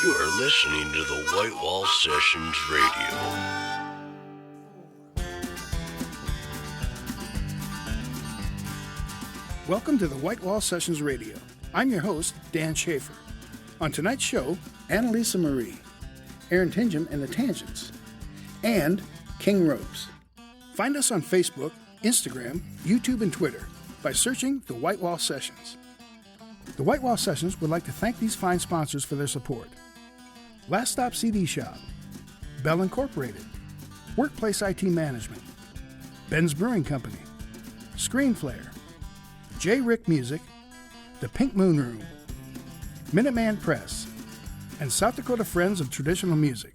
You are listening to the White Wall Sessions Radio. Welcome to the White Wall Sessions Radio. I'm your host, Dan Schaefer. On tonight's show, Analisa Marie, Aaron Tinjum and the Tangents, and King Ropes. Find us on Facebook, Instagram, YouTube, and Twitter by searching the White Wall Sessions. The White Wall Sessions would like to thank these fine sponsors for their support. Last Stop CD Shop, Bell Incorporated, Workplace IT Management, Ben's Brewing Company, Screenflare, J. Rick Music, The Pink Moon Room, Minuteman Press, and South Dakota Friends of Traditional Music.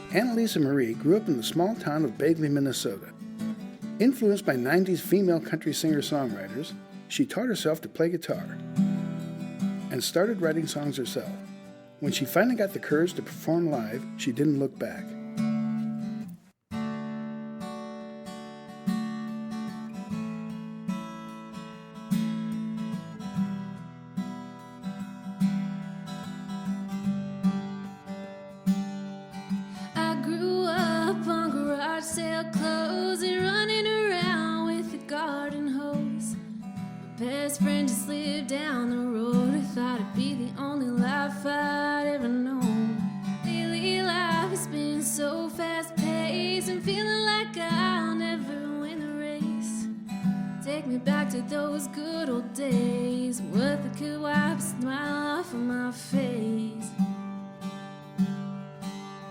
Analisa Marie grew up in the small town of Bagley, Minnesota. Influenced by 90s female country singer-songwriters, she taught herself to play guitar and started writing songs herself. When she finally got the courage to perform live, she didn't look back. I grew up on garage sale clothes and running around with a garden hose. My best friend just lived down the road. I thought it'd be the only life I'd ever known. Lately life has been so fast-paced and feeling like I'll never win the race. Take me back to those good old days, what the could wipe a smile off of my face.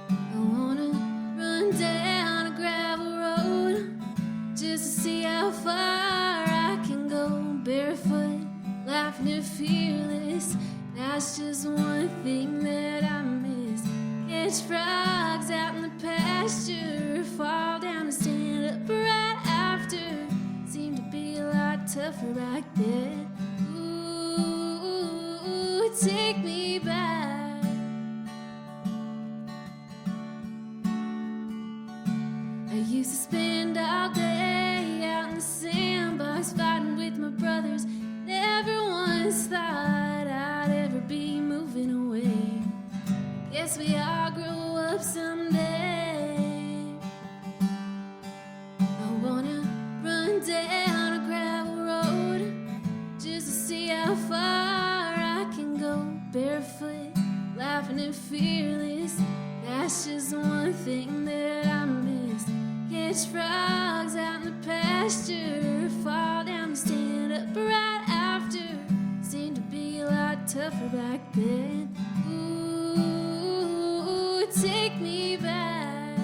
I wanna run down a gravel road just to see how far I can go. Barefoot, laughing and fearless, that's just one thing that I miss. Catch frogs out in the pasture, fall down and stand up right after. Seemed to be a lot tougher back then. Ooh, take me back. I used to spend all day out in the sandbox fighting with my brothers. Never once thought I'd ever be moving away. Guess we all grow up someday. I wanna run down a gravel road just to see how far I can go. Barefoot, laughing and fearless, that's just one thing that I miss. Catch frogs out in the pasture, fall down and stand up right after. Seemed to be a lot tougher back then. Ooh, take me back.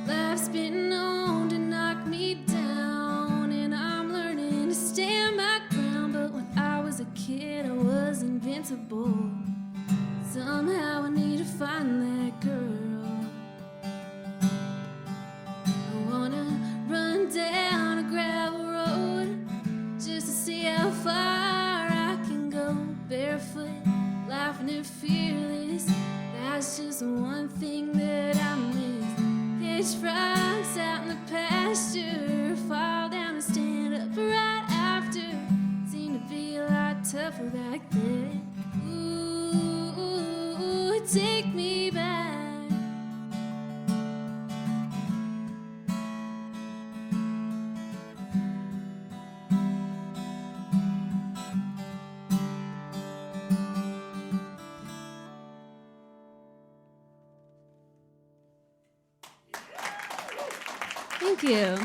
Life's been known to knock me down, and I'm learning to stand my ground. But when I was a kid, I was invincible. Somehow I need to find that girl. I wanna run down a gravel road just to see how far I can go. Barefoot, laughing and fearless, that's just one thing that I miss. Catch frogs out in the pasture, fall down and stand up right after. Seemed to be a lot tougher back then. Ooh, take me back. Thank you.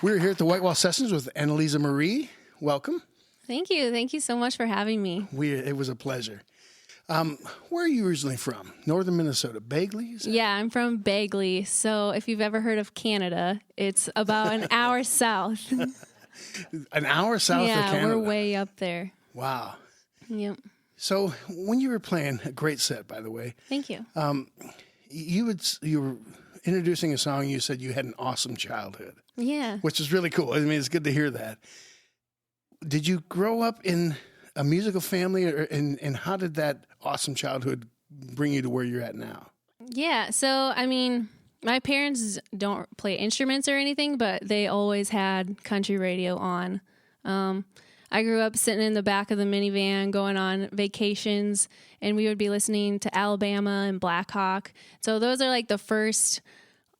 We're here at the White Wall Sessions with Analisa Marie. Welcome. Thank you. Thank you so much for having me. It was a pleasure. Where are you originally from? Northern Minnesota, Bagley? Yeah, I'm from Bagley. So if you've ever heard of Canada, it's about an hour south. An hour south of Canada? Yeah, we're way up there. Wow. Yep. So when you were playing, a great set, by the way. Thank you. You were introducing a song. You said you had an awesome childhood. Yeah. Which is really cool. I mean, it's good to hear that. Did you grow up in a musical family, and how did that awesome childhood bring you to where you're at now? Yeah. So, I mean, my parents don't play instruments or anything, but they always had country radio on. I grew up sitting in the back of the minivan going on vacations, and we would be listening to Alabama and Black Hawk. So those are like the first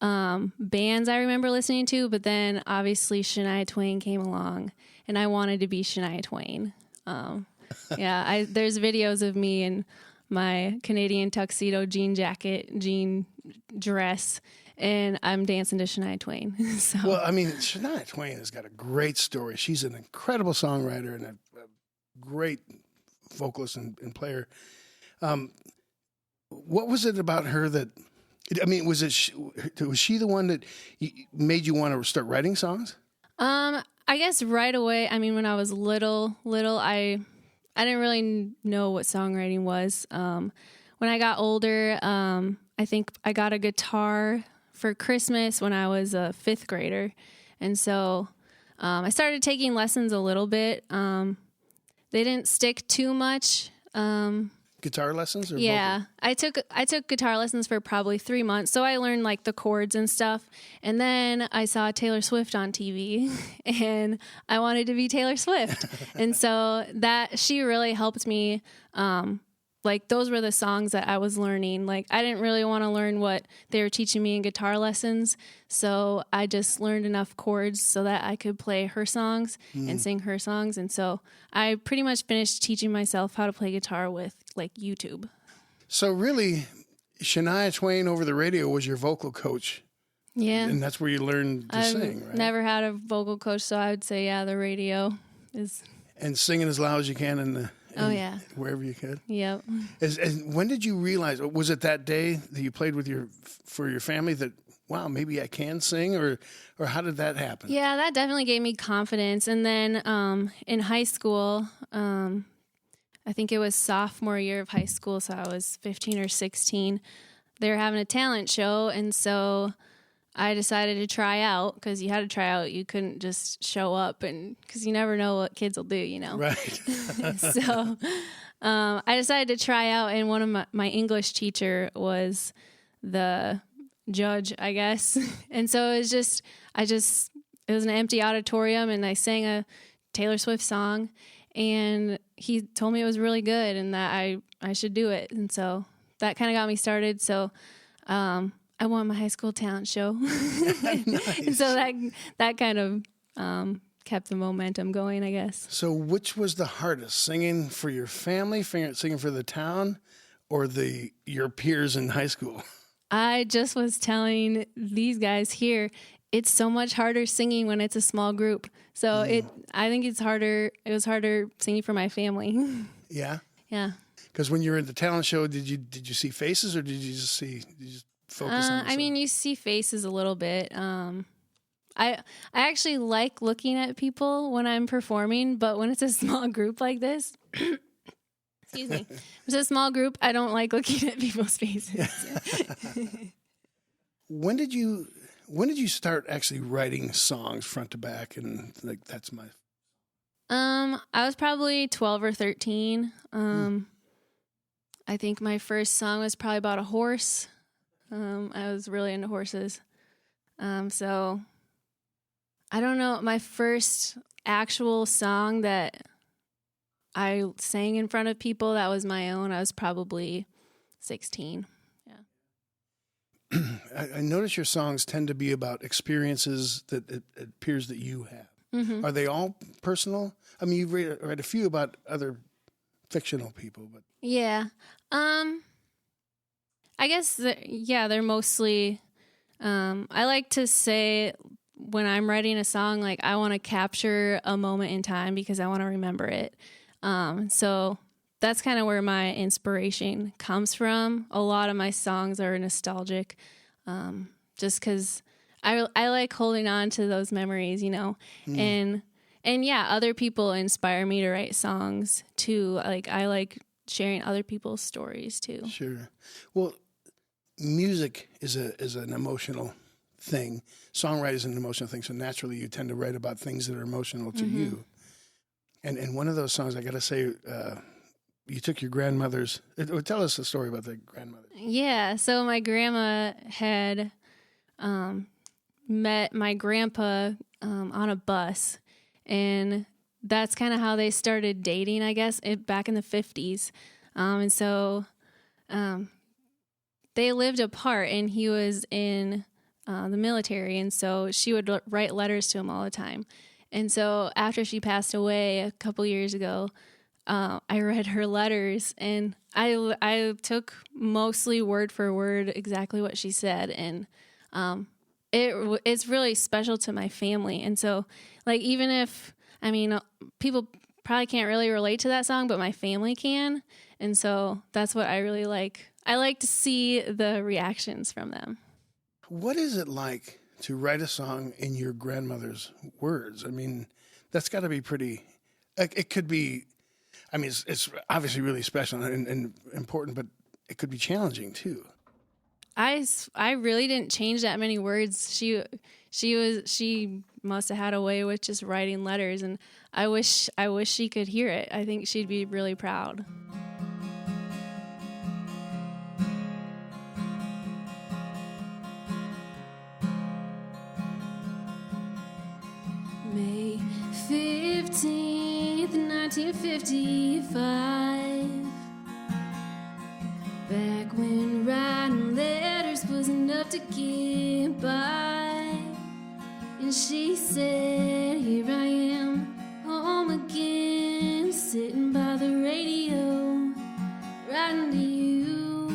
bands I remember listening to, but then obviously Shania Twain came along, and I wanted to be Shania Twain. There's videos of me in my Canadian tuxedo, jean jacket, jean dress, and I'm dancing to Shania Twain. So. Well, I mean, Shania Twain has got a great story. She's an incredible songwriter and a great vocalist and player. What was it about her that, I mean, was she the one that made you want to start writing songs? I guess right away. I mean, when I was little, I didn't really know what songwriting was. When I got older, I think I got a guitar for Christmas when I was a 5th grader. And so I started taking lessons a little bit. They didn't stick too much. Guitar lessons? Or yeah, vocal? I took guitar lessons for probably 3 months. So I learned like the chords and stuff. And then I saw Taylor Swift on TV and I wanted to be Taylor Swift. And so she really helped me. Like those were the songs that I was learning. Like I didn't really want to learn what they were teaching me in guitar lessons. So I just learned enough chords so that I could play her songs and sing her songs. And so I pretty much finished teaching myself how to play guitar with like YouTube. So really, Shania Twain over the radio was your vocal coach. Yeah. And that's where you learned to sing, right? Never had a vocal coach, so I would say, yeah, the radio is. And singing as loud as you can wherever you could. Yep. And when did you realize? Was it that day that you played with for your family that, wow, maybe I can sing, or how did that happen? Yeah, that definitely gave me confidence. And then in high school, I think it was sophomore year of high school, so I was 15 or 16. They were having a talent show, and so I decided to try out because you had to try out. You couldn't just show up, and because you never know what kids will do, you know. Right. So I decided to try out, and one of my English teacher was the judge, I guess. And so it was it was an empty auditorium, and I sang a Taylor Swift song, and he told me it was really good and that I should do it. And so that kind of got me started. So I won my high school talent show. Nice. So that kind of kept the momentum going, I guess. So which was the hardest, singing for your family, singing for the town, or your peers in high school? I just was telling these guys here, it's so much harder singing when it's a small group. So I think it was harder singing for my family. Yeah? Yeah. Because when you were at the talent show, did you see faces, or did you just focus on yourself? I mean, you see faces a little bit. I actually like looking at people when I'm performing, but when it's a small group like this, excuse me, when it's a small group, I don't like looking at people's faces. When did you start actually writing songs front to back, and like that's my? I was probably 12 or 13. I think my first song was probably about a horse. I was really into horses. So I don't know. My first actual song that I sang in front of people that was my own, I was probably 16. Yeah. I notice your songs tend to be about experiences that it appears that you have. Mm-hmm. Are they all personal? I mean, you've read a few about other fictional people, but yeah. I guess they're mostly. I like to say when I'm writing a song, like I want to capture a moment in time because I want to remember it. So that's kind of where my inspiration comes from. A lot of my songs are nostalgic, just because I like holding on to those memories, you know, and yeah, other people inspire me to write songs too. Like I like sharing other people's stories too. Sure. Well, music is an emotional thing. Songwriting is an emotional thing. So naturally you tend to write about things that are emotional to you. And one of those songs, I got to say, you took your grandmother's. Tell us a story about the grandmother. Yeah, so my grandma had met my grandpa on a bus, and that's kind of how they started dating, I guess, back in the 50s. And so they lived apart, and he was in the military, and so she would write letters to him all the time. And so after she passed away a couple years ago, I read her letters, and I took mostly word for word exactly what she said, and it's really special to my family. And so, like, even if, I mean, people probably can't really relate to that song, but my family can, and so that's what I really like. I like to see the reactions from them. What is it like to write a song in your grandmother's words? I mean, that's got to be pretty. It could be. I mean, it's obviously really special and important, but it could be challenging too. I really didn't change that many words. She must have had a way with just writing letters, and I wish she could hear it. I think she'd be really proud. May 15th, 1955. Back when writing letters was enough to get by. And she said, here I am, home again, sitting by the radio, writing to you.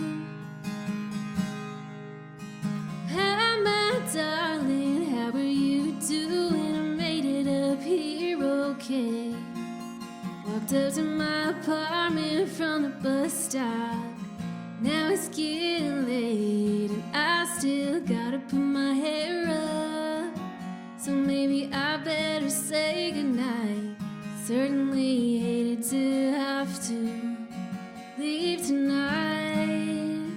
Hi, my darling, how are you doing? I made it up here okay. Walked up to my apartment from the bus stop. Now it's getting late, and I still gotta put my hair up. So maybe I better say goodnight. Certainly hated to have to leave tonight.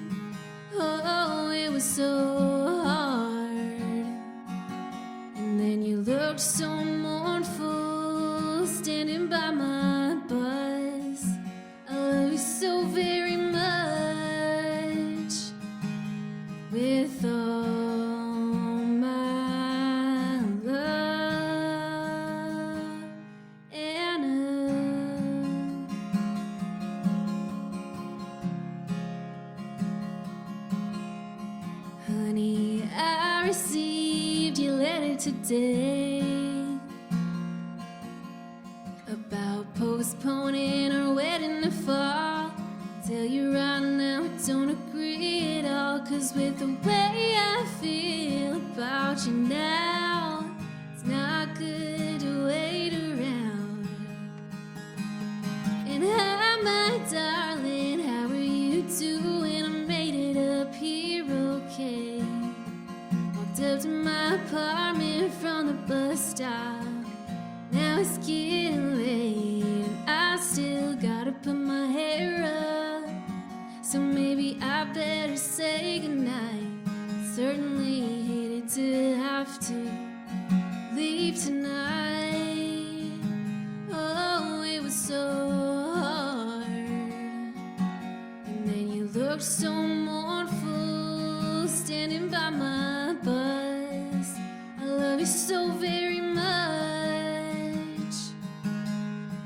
Oh, it was so hard. And then you looked so mournful, standing by my bus. I love you so very much. With all my love, Anna. Honey, I received your letter today about postponing our wedding to fall. Tell you right now I don't agree at all, 'cause with the way I feel about you now, it's not good to wait around. And hi, my darling, how are you doing? I made it up here okay. Walked up to my apartment from the bus stop. Now it's getting late, and I still gotta put my hair up. So maybe I better say goodnight. Certainly hated to have to leave tonight. Oh, it was so hard. And then you looked so mournful, standing by my bus. I love you so very much.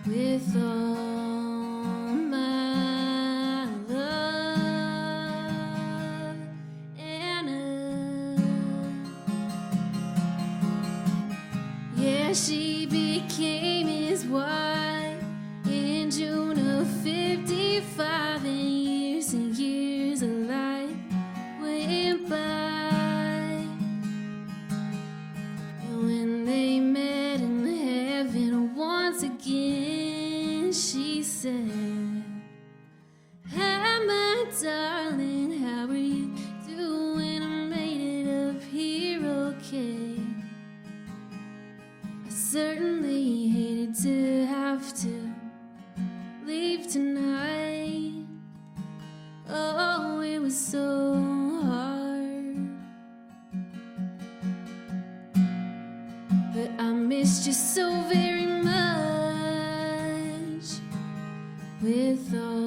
With all she became his wife in June of 55, and years of life went by. And when they met in heaven once again, she said, hi, my darling, how are you doing? I made it up here okay. Certainly hated to have to leave tonight. Oh, it was so hard. But I missed you so very much. With all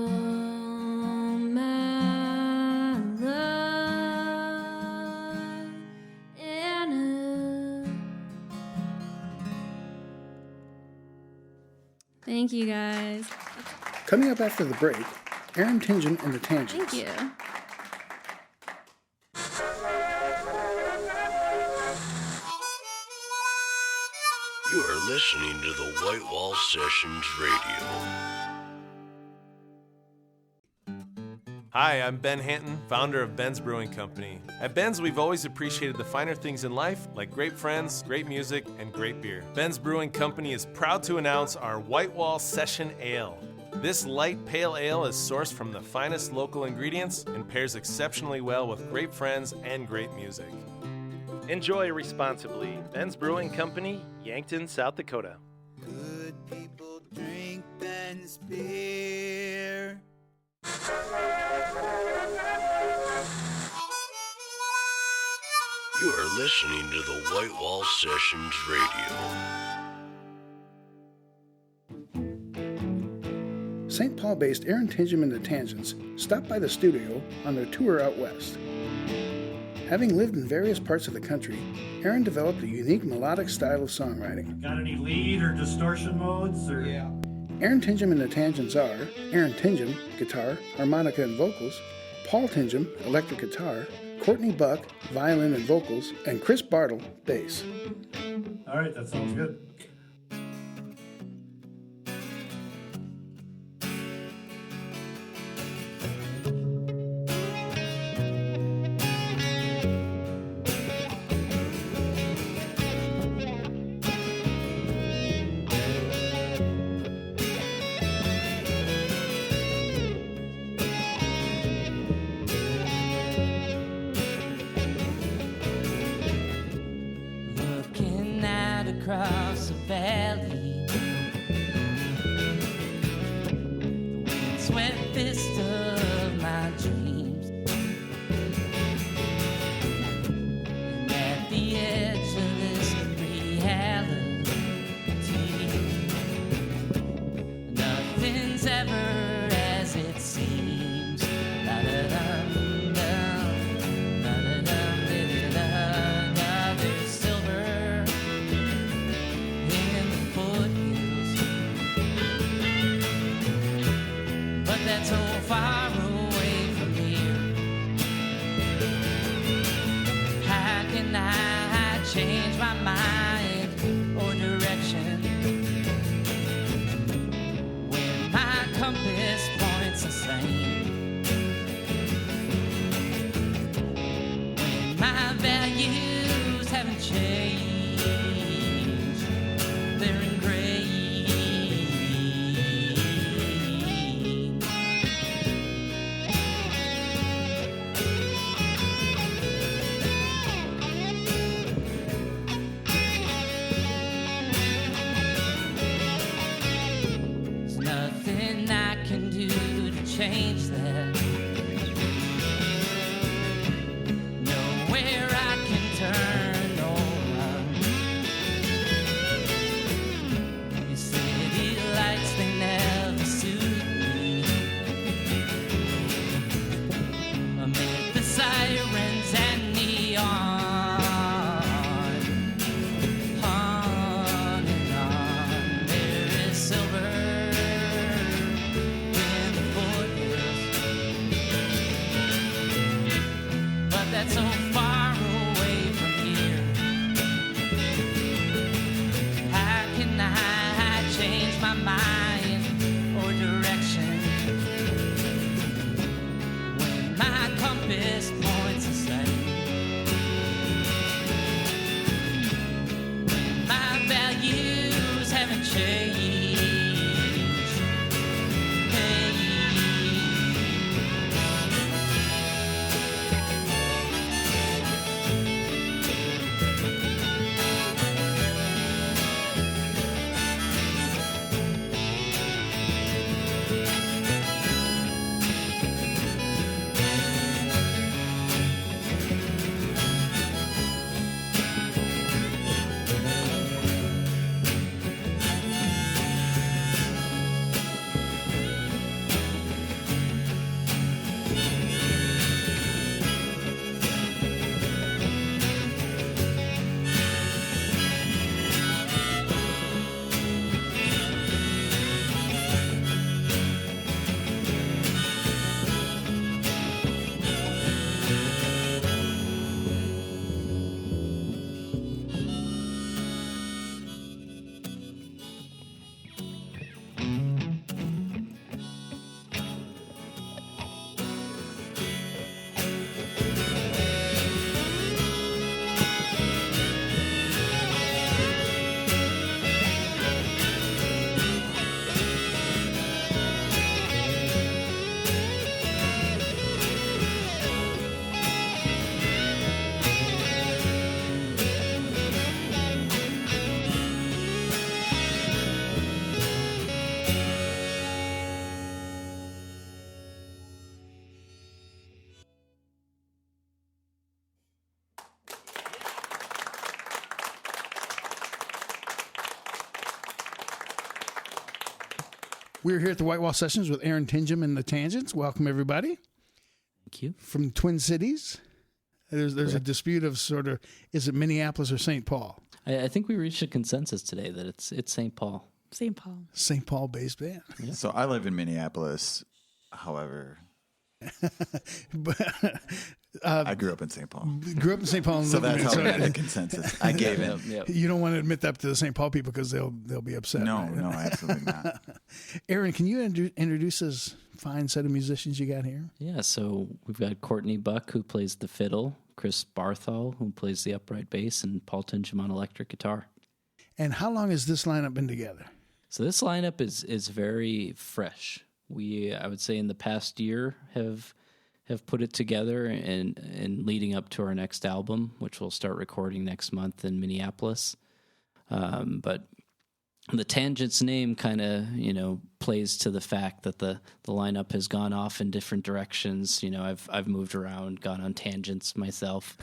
Thank you, guys. Coming up after the break, Aaron Tinjum and the Tangents. Thank you. You are listening to the White Wall Sessions Radio. Hi, I'm Ben Hanton, founder of Ben's Brewing Company. At Ben's, we've always appreciated the finer things in life, like great friends, great music, and great beer. Ben's Brewing Company is proud to announce our White Wall Session Ale. This light pale ale is sourced from the finest local ingredients and pairs exceptionally well with great friends and great music. Enjoy responsibly. Ben's Brewing Company, Yankton, South Dakota. Good people drink Ben's beer. You are listening to the White Wall Sessions Radio. St. Paul-based Aaron Tinjum and the Tangents stopped by the studio on their tour out west. Having lived in various parts of the country, Aaron developed a unique melodic style of songwriting. Got any lead or distortion modes? Or? Yeah. Aaron Tinjum and the Tangents are Aaron Tinjum, guitar, harmonica, and vocals, Paul Tinjum, electric guitar, Courtney Buck, violin and vocals, and Chris Bartle, bass. All right, that sounds good. Across the valley, the windswept vista of my dreams, and at the edge of this reality, nothing's ever as it seems. Da-da-dum, dum, da-da-dum, da-da-da, there's silver in the foothills, but that's so far away from here. How can I change my mind or direction when my compass points the same, when my values haven't changed? They're ingrained. There's nothing I can do to change that. Nowhere I can turn or run. Your city lights, they never suit me. Amid the sirens and neon, on and on, there is silver in the foothills, but that's so far away from here. How can I change my mind or direction when my compass points the same? When my values haven't changed. Hey. We're here at the White Wall Sessions with Aaron Tinjum and the Tangents. Welcome, everybody. Thank you. From Twin Cities. There's a dispute of sort of, is it Minneapolis or St. Paul? I think we reached a consensus today that it's St. Paul. St. Paul. St. Paul-based band. Yeah. So I live in Minneapolis. However, But, I grew up in St. Paul. grew up in St. Paul. And So lived in that's how we it. had a consensus. I gave in. Yep. You don't want to admit that to the St. Paul people because they'll be upset. No, right? no, absolutely not. Aaron, can you introduce this fine set of musicians you got here? Yeah, so we've got Courtney Buck, who plays the fiddle, Chris Barthol, who plays the upright bass, and Paul Tinjum on electric guitar. And how long has this lineup been together? So this lineup is very fresh. We, I would say, in the past year have put it together and leading up to our next album, which we'll start recording next month in Minneapolis. But the Tangents name kind of, plays to the fact that the lineup has gone off in different directions. I've moved around, gone on tangents myself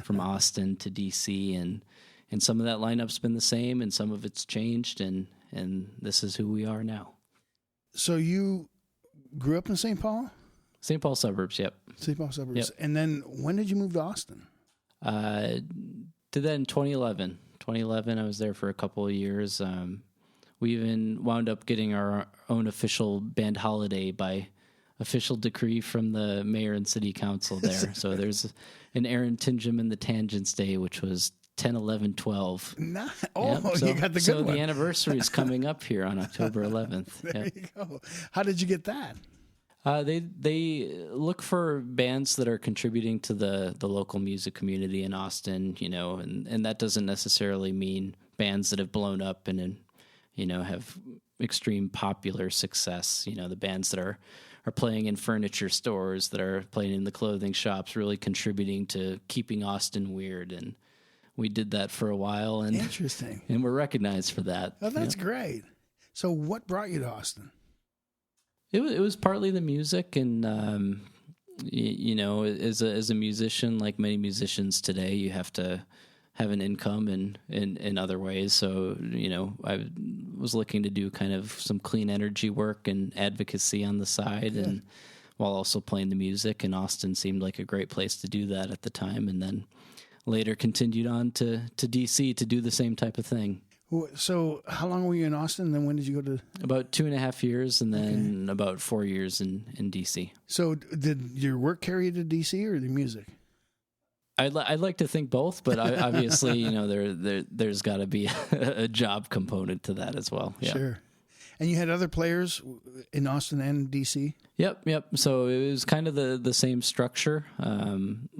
from Austin to DC, and some of that lineup's been the same and some of it's changed, and this is who we are now. So you grew up in St. Paul? St. Paul suburbs, yep. St. Paul suburbs. Yep. And then when did you move to Austin? Did that in 2011. 2011, I was there for a couple of years. We even wound up getting our own official band holiday by official decree from the mayor and city council there. So there's an Aaron Tinjum and the Tangents Day, which was 10/11/12. You got the good so one. the anniversary is coming up here on October 11th. There you go. How did you get that? They look for bands that are contributing to the local music community in Austin, and that doesn't necessarily mean bands that have blown up and have extreme popular success. The bands that are playing in furniture stores, that are playing in the clothing shops, really contributing to keeping Austin weird. And we did that for a while, and Interesting. and we're recognized for that. Oh, that's great. So what brought you to Austin? It was partly the music, and as a musician, like many musicians today, you have to have an income in other ways. So I was looking to do kind of some clean energy work and advocacy on the side, and while also playing the music. And Austin seemed like a great place to do that at the time, and then later continued on to DC to do the same type of thing. So how long were you in Austin? Then when did you go to? About 2.5 years, and then about 4 years in DC. So did your work carry you to DC or the music? I'd like to think both, but obviously, there's got to be a job component to that as well. Yeah. Sure. And you had other players in Austin and DC? Yep. So it was kind of the same structure.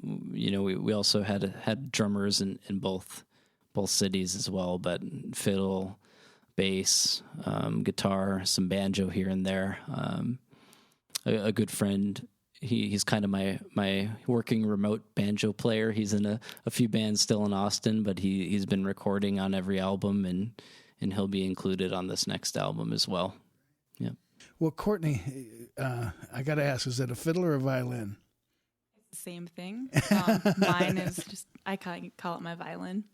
We also had drummers in both cities as well, but fiddle, bass, guitar, some banjo here and there. A good friend, he's kind of my working remote banjo player. He's in a few bands still in Austin, but he's been recording on every album, and he'll be included on this next album as well. Yeah. Well, Courtney, I got to ask, is it a fiddle or a violin? It's the same thing. Mine is just, I call it my violin.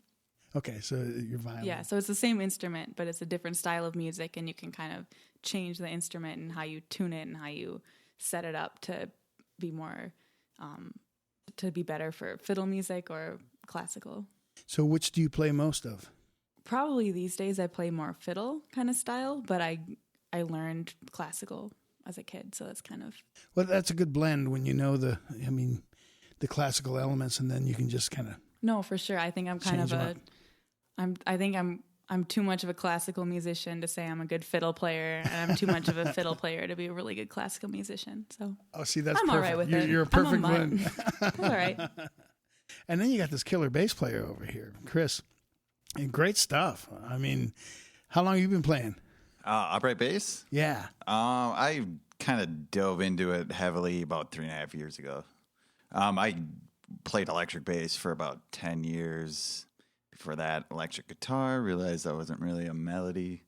Okay, so your violin. Yeah, so it's the same instrument, but it's a different style of music, and you can kind of change the instrument and how you tune it and how you set it up to be more, to be better for fiddle music or classical. So which do you play most of? Probably these days I play more fiddle kind of style, but I learned classical as a kid, so that's kind of... Well, that's a good blend when you know the classical elements, and then you can just kind of... No, for sure. I think I'm kind of I'm too much of a classical musician to say I'm a good fiddle player, and I'm too much of a fiddle player to be a really good classical musician. So see, that's I'm perfect. all right with it. You're a perfect blend. That's all right. And then you got this killer bass player over here, Chris. And great stuff. I mean, how long have you been playing? Upright bass? Yeah. I kind of dove into it heavily about 3.5 years ago. I played electric bass for about 10 years. Before that, electric guitar. Realized I wasn't really a melody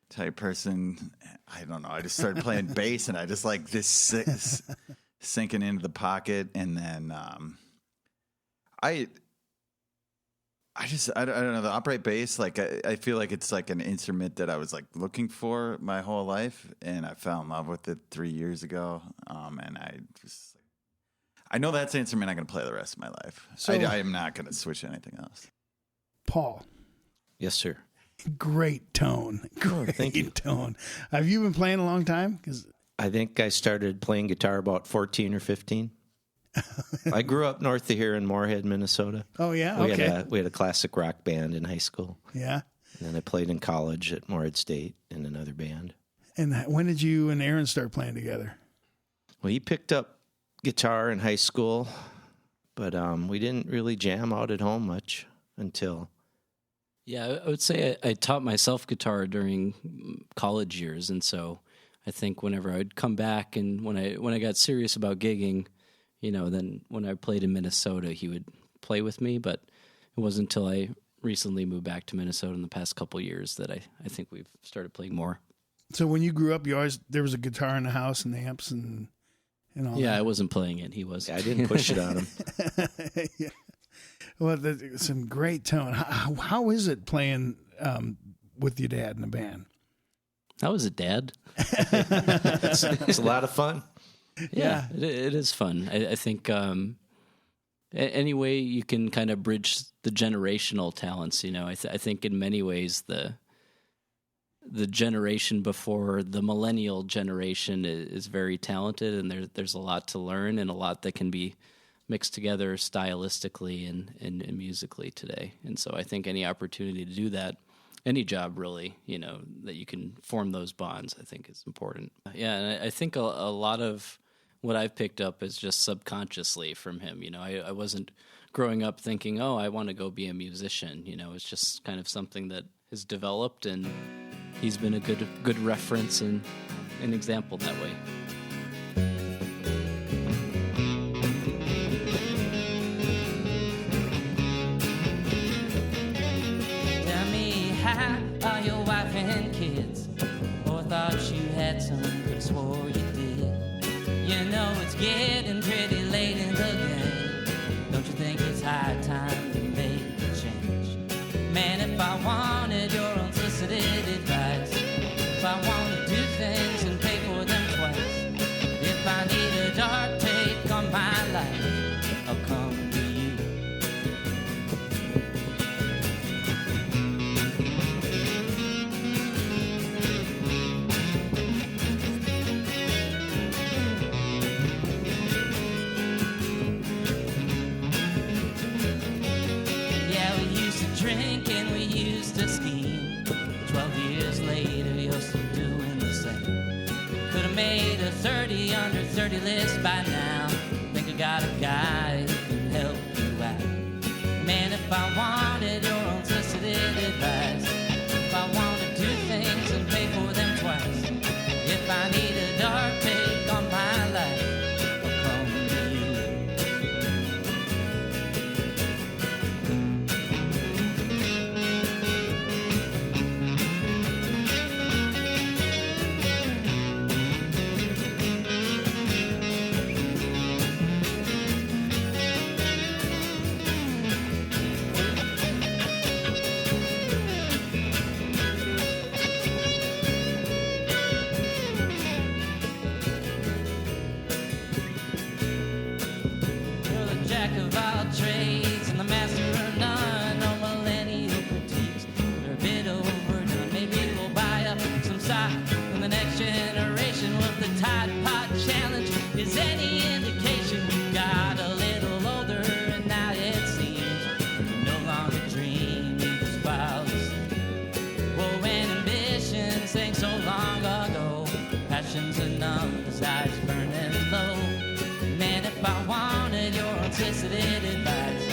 type person. I don't know. I just started playing bass, and I just like this sinking into the pocket. And then I I don't know, the upright bass, like I feel like it's like an instrument that I was like looking for my whole life, and I fell in love with it 3 years ago. And I know that's the instrument I'm going to play the rest of my life. So- I am not going to switch to anything else. Paul, Yes, sir. great tone. Great thank you. tone. Have you been playing a long time? 'Cause I think I started playing guitar about 14 or 15. I grew up north of here in Moorhead, Minnesota. oh yeah, We okay, had a classic rock band in high school. yeah. And then I played in college at Moorhead State in another band. And when did you and Aaron start playing together? Well, he picked up guitar in high school, but we didn't really jam out at home much until... Yeah, I would say I taught myself guitar during college years, and so I think whenever I'd come back and when I got serious about gigging, then when I played in Minnesota, he would play with me, but it wasn't until I recently moved back to Minnesota in the past couple years that I think we've started playing more. So when you grew up, there was a guitar in the house and amps and all. Yeah, that. I wasn't playing it. He was. I didn't push it on him. Yeah. Well, some great tone. How is it playing with your dad in the band? How was it, Dad? It's a lot of fun. Yeah, it is fun. I think any way you can kind of bridge the generational talents, I think in many ways the generation before the millennial generation is very talented, and there's a lot to learn and a lot that can be mixed together stylistically and musically today. And so I think any opportunity to do that, any job really, that you can form those bonds, I think is important. Yeah, and I think a lot of what I've picked up is just subconsciously from him. I wasn't growing up thinking, oh, I want to go be a musician. It's just kind of something that has developed, and he's been a good reference and an example that way. Tell me, how are your wife and kids? Or thought you had some, but swore you did. It's getting pretty late in the game. Don't you think it's high time to make a change? Man, if I wanted your unsolicited advice, if I want to do things and pay for them twice, if I need a dark take on my life, I'll come to you. Yeah, we used to drink and we used to scheme. 12 years later, you're still doing the same. Could have made a 30 under 30 list by now. Think I got a guy who can help you out. Man, if I wanted your unsolicited advice, if I want to do things and pay for them twice, if I need a dark take on my life, I'll come to you. You're the jack of all trades and the master of none. No millennial critiques. You're a bit overdone. Maybe we'll buy up some stock in the next generation. With the Tide Pod Challenge is any indication, you got a little older and now it seems you no longer dream. You just follow the same. Whoa, and ambition sang so long ago. Passions are numb, desires burning low. Man, if I wanted your unsolicited advice,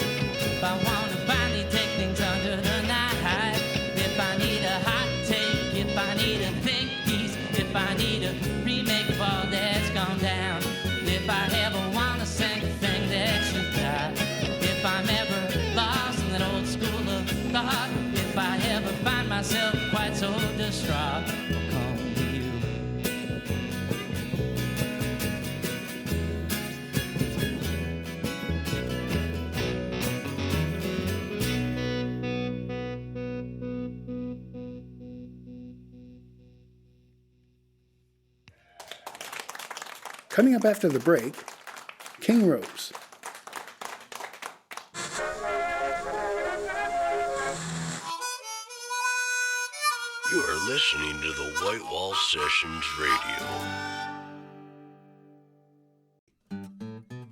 if I want to finally take things under the knife, if I need a hot take, if I need a think piece, if I need a remake of all that's gone down, if I ever want to sing a thing that should die, if I'm ever lost in that old school of thought, if I ever find myself quite so distraught, I'll come to you. Coming up after the break, King Ropes. You are listening to the White Wall Sessions Radio.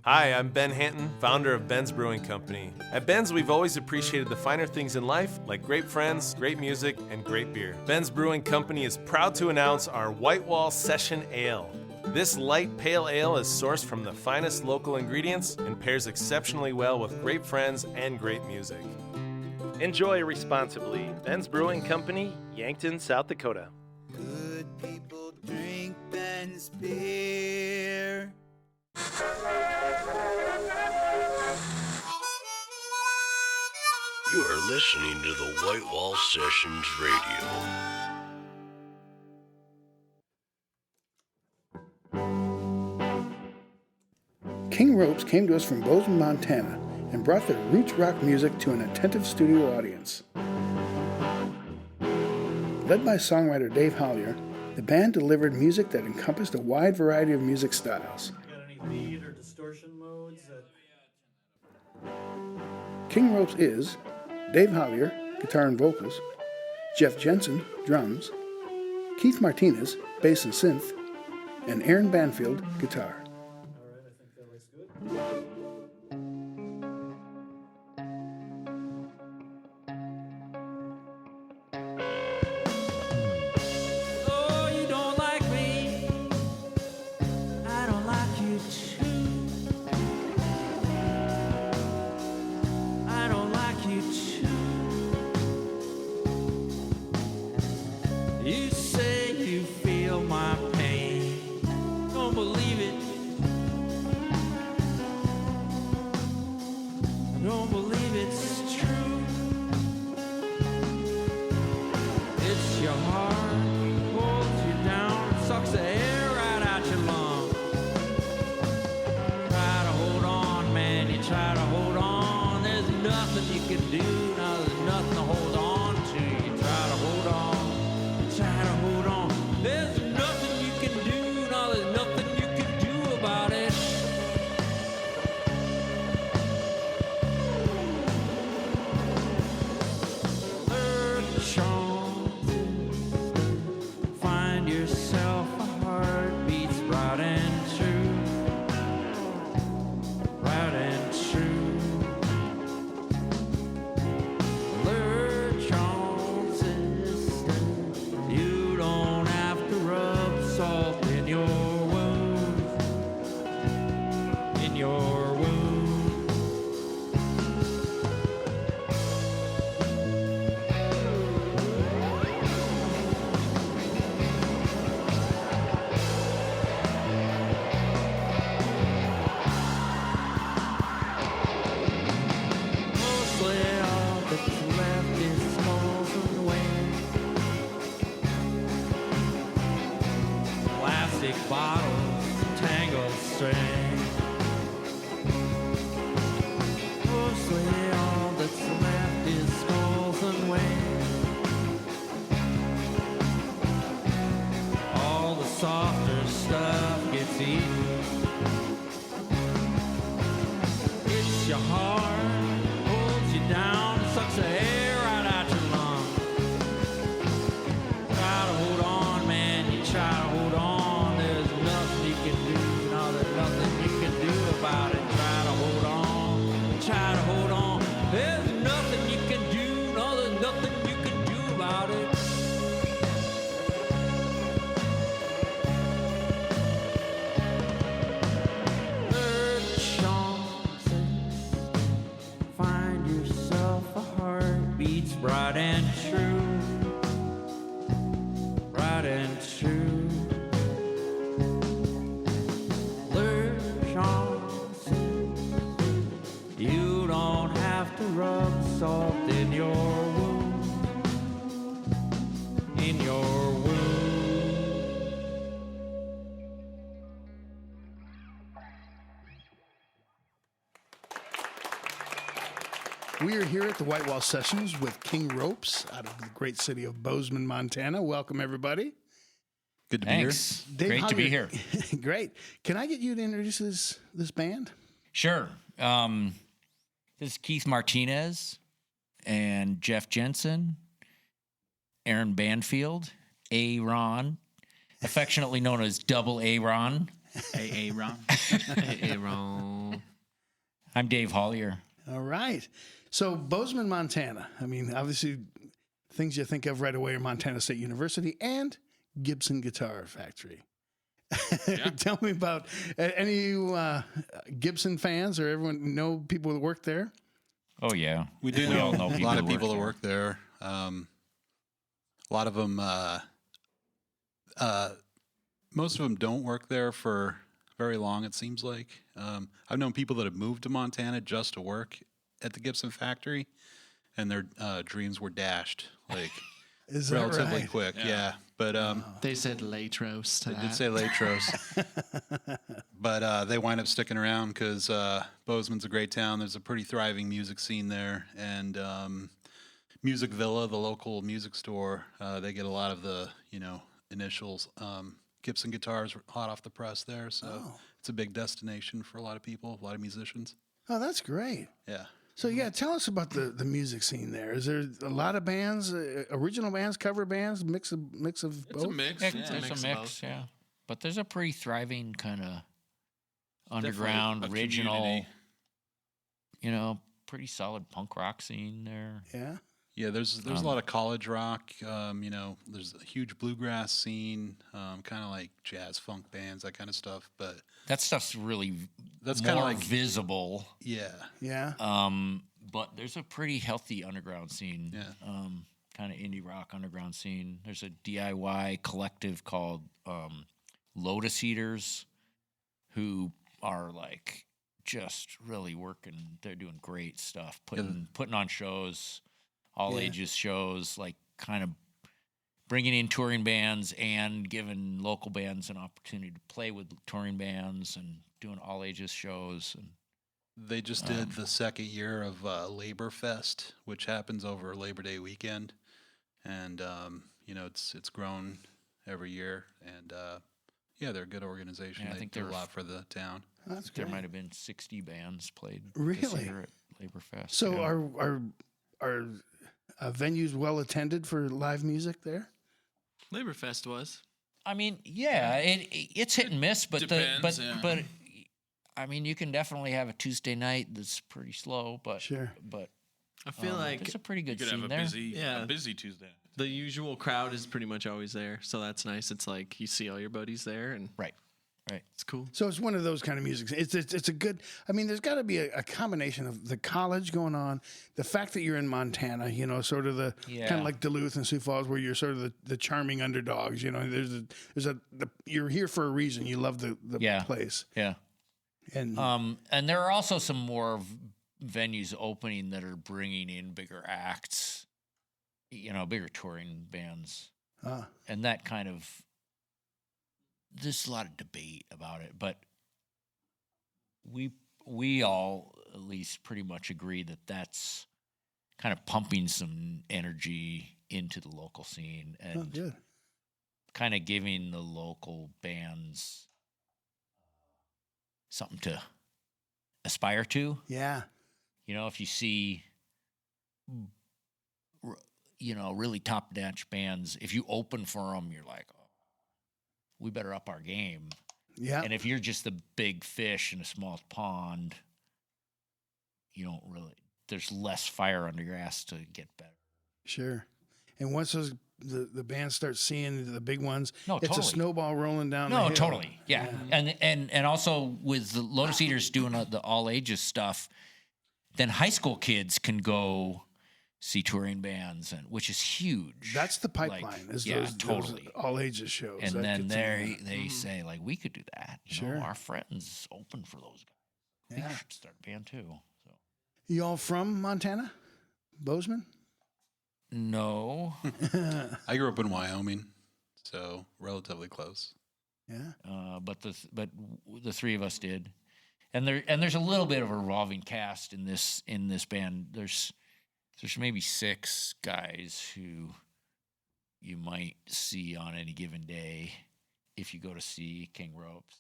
Hi, I'm Ben Hanton, founder of Ben's Brewing Company. At Ben's, we've always appreciated the finer things in life, like great friends, great music, and great beer. Ben's Brewing Company is proud to announce our White Wall Session Ale. This light pale ale is sourced from the finest local ingredients and pairs exceptionally well with great friends and great music. Enjoy responsibly. Ben's Brewing Company, Yankton, South Dakota. Good people drink Ben's beer. You are listening to the White Wall Sessions Radio. King Ropes came to us from Bozeman, Montana, and brought their roots rock music to an attentive studio audience. Led by songwriter Dave Hollier, the band delivered music that encompassed a wide variety of music styles. Got any lead or distortion modes? King Ropes is Dave Hollier, guitar and vocals, Jeff Jensen, drums, Keith Martinez, bass and synth, and Aaron Banfield, guitar. All right, I think that looks good. Oh, you don't like me. I don't like you too. I don't like you too. You say you feel my pain. Don't believe it. Don't believe it's true. It's your heart holds you down, sucks the air right out your lungs. Try to hold on, man, you try to hold on. There's nothing you can do, now there's nothing to hold on to. You try to hold on, try to hold on. There's nothing you can do, now there's nothing you can do about it. Third chance, find yourself a heart beats right and true, right and true. Third chances, you don't have to rub salt in your wound, in your wound. Mostly all that's left is skulls and wings. Plastic bottles, tangled string. Mostly all that's left is skulls and wings. All the softer stuff gets eaten. It's your heart holds you down, sucks the air right out your lungs. Try to hold on, man, you try to hold on. There's nothing you can do, no, there's nothing you can do about it. Try to hold on, try to hold on. There's nothing you can do, no, there's nothing you can do about it. Third chances, find yourself a heart beats right and true, right and true. Third chances, you don't have to rub salt in your wound, in your wound. We are here at the White Wall Sessions with King Ropes out of the great city of Bozeman, Montana. Welcome, everybody. Good to Thanks. Dave Great to be Hollier- here. Great. Can I get you to introduce this band? Sure. This is Keith Martinez and Jeff Jensen, Aaron Banfield, A-Ron, affectionately known as Double A-Ron. A-Ron. A-Ron. I'm Dave Hollier. All right. So Bozeman, Montana. I mean, obviously, things you think of right away are Montana State University and Gibson Guitar Factory. Tell me about any of you Gibson fans, or everyone know people that work there? Oh, yeah. We do all know a lot of people that there. work there. A lot of them, most of them don't work there for very long, it seems like. I've known people that have moved to Montana just to work at the Gibson factory, and their dreams were dashed like Is that relatively right? quick. Yeah. But They said Latros to they that. did say Latros. But they wind up sticking around because Bozeman's a great town. There's a pretty thriving music scene there. And Music Villa, the local music store, they get a lot of the, initials. Gibson guitars are hot off the press there. So it's a big destination for a lot of people, a lot of musicians. Oh, that's great. Yeah. So, yeah, tell us about the music scene there. Is there a lot of bands, original bands, cover bands, mix of both? It's a mix. There's It's a of mix, both. yeah. But there's a pretty thriving kind of underground, Definitely a original, community. pretty solid punk rock scene there. Yeah. Yeah, there's a lot of college rock. There's a huge bluegrass scene, kind of like jazz funk bands, that kind of stuff. But That stuff's really that's more kind of like visible. yeah, Yeah. But there's a pretty healthy underground scene. Yeah. Kind of indie rock underground scene. There's a DIY collective called Lotus Eaters, who are like just really working. They're doing great stuff, putting on shows, all ages shows, like kind of bringing in touring bands and giving local bands an opportunity to play with touring bands and doing all ages shows. And they just did the second year of Labor Fest, which happens over Labor Day weekend, and it's grown every year, and they're a good organization. Yeah, I they think do there a were lot for the town. That's there great. might have been 60 bands played this Really? year at Labor Fest. So yeah. are venues well attended for live music there? Labor Fest was. I mean, yeah, it's hit and miss, but Depends, yeah. but I mean, you can definitely have a Tuesday night that's pretty slow, but Sure. But I feel like there's a pretty You good could scene have a there. busy, Yeah. a busy Tuesday. the usual crowd is pretty much always there, so that's nice. It's like you see all your buddies there, and Right. it's cool. So it's one of those kind of music. It's a good. I mean, there's got to be a combination of the college going on, the fact that you're in Montana, sort of the kind Yeah. of like Duluth and Sioux Falls, where you're sort of the charming underdogs. You're here for a reason. You love the Yeah. place, Yeah. and And there are also some more venues opening that are bringing in bigger acts, bigger touring bands. And that kind of, there's a lot of debate about it, but we all at least pretty much agree that that's kind of pumping some energy into the local scene and good. kind of giving the local bands something to aspire to. Yeah. If you see, really top-notch bands, if you open for them, you're like, oh, we better up our game. Yeah. And if you're just the big fish in a small pond, you don't really, there's less fire under your ass to get better. Sure. And once the bands start seeing the big ones, No, it's a totally. snowball rolling down. the No, hill. totally. Yeah. And also with the Lotus Eaters doing the all ages stuff, then high school kids can go see touring bands, which is huge. That's the pipeline. Those totally. all ages shows. And That then gets they say, like, we could do that. Sure. Our friends open for those guys. Yeah. We should start a band too. So. You all from Montana? Bozeman? No. I grew up in Wyoming, so relatively close. Yeah. But the three of us did. And there's a little bit of a revolving cast in this band. There's maybe 6 guys who you might see on any given day. if you go to see King Ropes,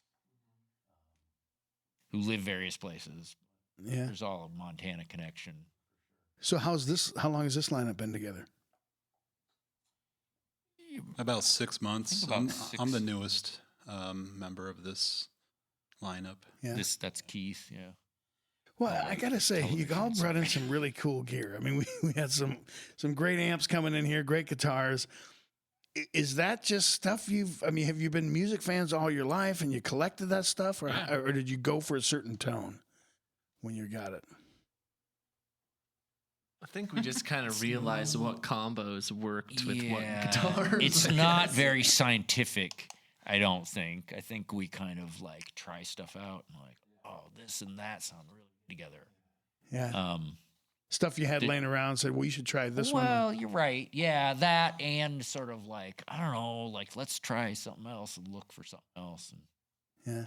who live various places. Yeah. There's all a Montana connection. So how long has this lineup been together? About 6 months. About I'm the newest member of this lineup. Yeah. That's Keith, yeah. Well, I gotta say, you all brought in some really cool gear. I mean, we had some great amps coming in here, great guitars. Is that just stuff have you been music fans all your life and you collected that stuff, or did you go for a certain tone when you got it? I think we just kind of realized what combos worked with what guitars. It's not very scientific, I don't think. I think we kind of like try stuff out and like, oh, this and that sound really good together. Yeah. Stuff you had laying around, said, well, you should try this one. Well, you're right. Yeah, that and sort of like, I don't know, like let's try something else and look for something else. And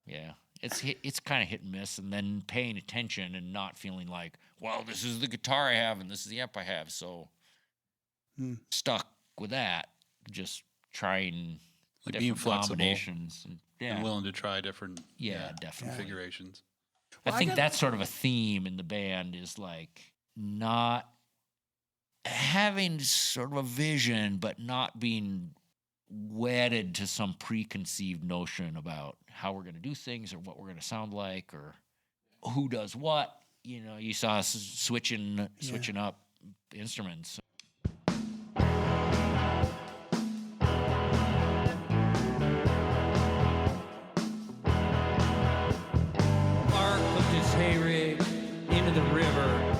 yeah, it's kind of hit and miss, and then paying attention and not feeling like, well, this is the guitar I have and this is the amp I have, so stuck with that. Just trying like being flexible combinations and willing to try different definitely configurations. I think that's sort of a theme in the band is like not having sort of a vision, but not being wedded to some preconceived notion about how we're going to do things or what we're going to sound like or who does what. You know, you saw us switching up instruments. Hay rig into the river,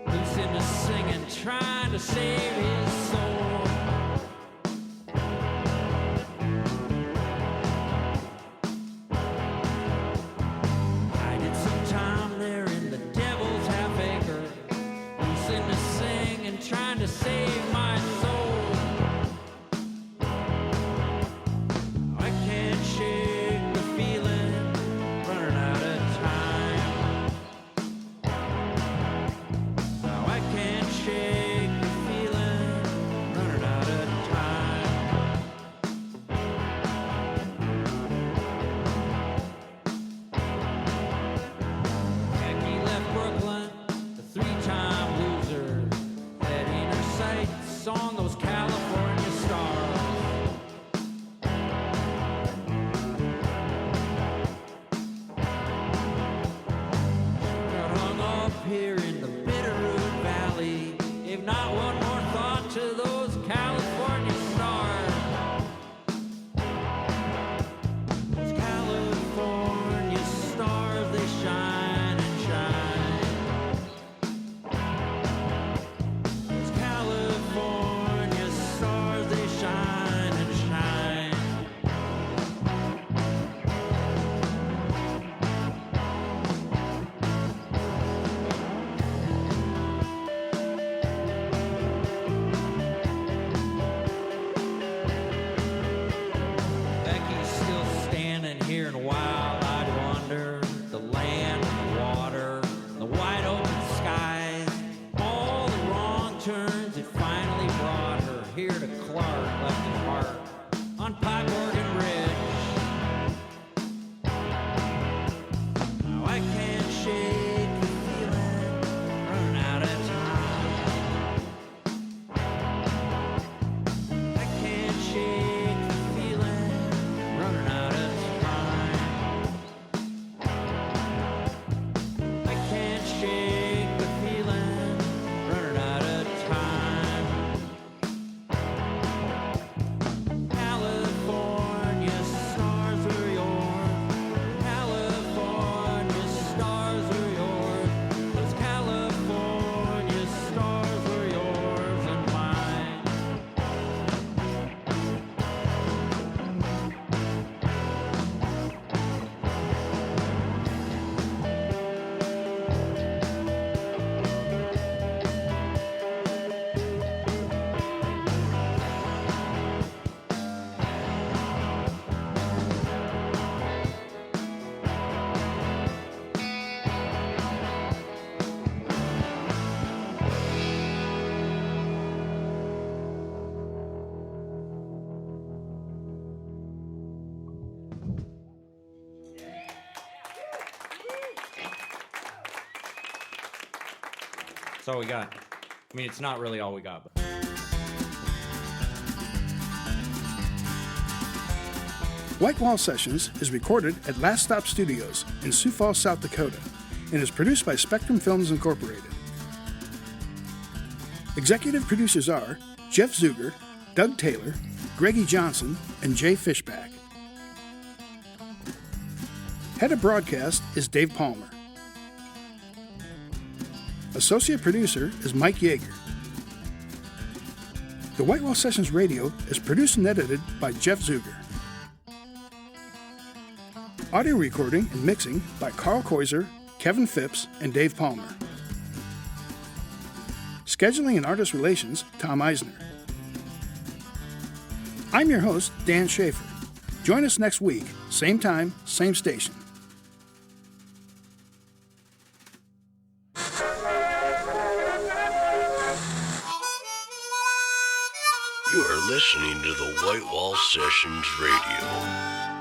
loose into singing, trying to save his soul. I did some time there in the devil's half acre, loose into singing, trying to save my soul. I can't shake the feeling, running out of time. I can't shake the feeling, running out of time. Becky left Brooklyn, the three-time loser, had in her sights on those California stars. Got hung up here in the Bitterroot Valley, gave not one more thought to those California stars. Those California stars, they shine and shine. Those California stars, they shine and shine. Becky's still standing here in wild-eyed wonder. The land, the water, the wide open skies. All the wrong turns, it finally brought her here to Clark, left in Park, on Pipe Organ Ridge. Now I can't shake the feeling, running out of time. I can't shake the feeling, running out of time. That's all we got. I mean, it's not really all we got, but. White Wall Sessions is recorded at Last Stop Studios in Sioux Falls, South Dakota, and is produced by Spectrum Films Incorporated. Executive producers are Jeff Zuger, Doug Taylor, Greggy Johnson, and Jay Fishback. Head of broadcast is Dave Palmer. Associate producer is Mike Yeager. The White Wall Sessions Radio is produced and edited by Jeff Zuger. Audio recording and mixing by Carl Koiser, Kevin Phipps, and Dave Palmer. Scheduling and artist relations, Tom Eisner. I'm your host, Dan Schaefer. Join us next week, same time, same station. You are listening to the White Wall Sessions Radio.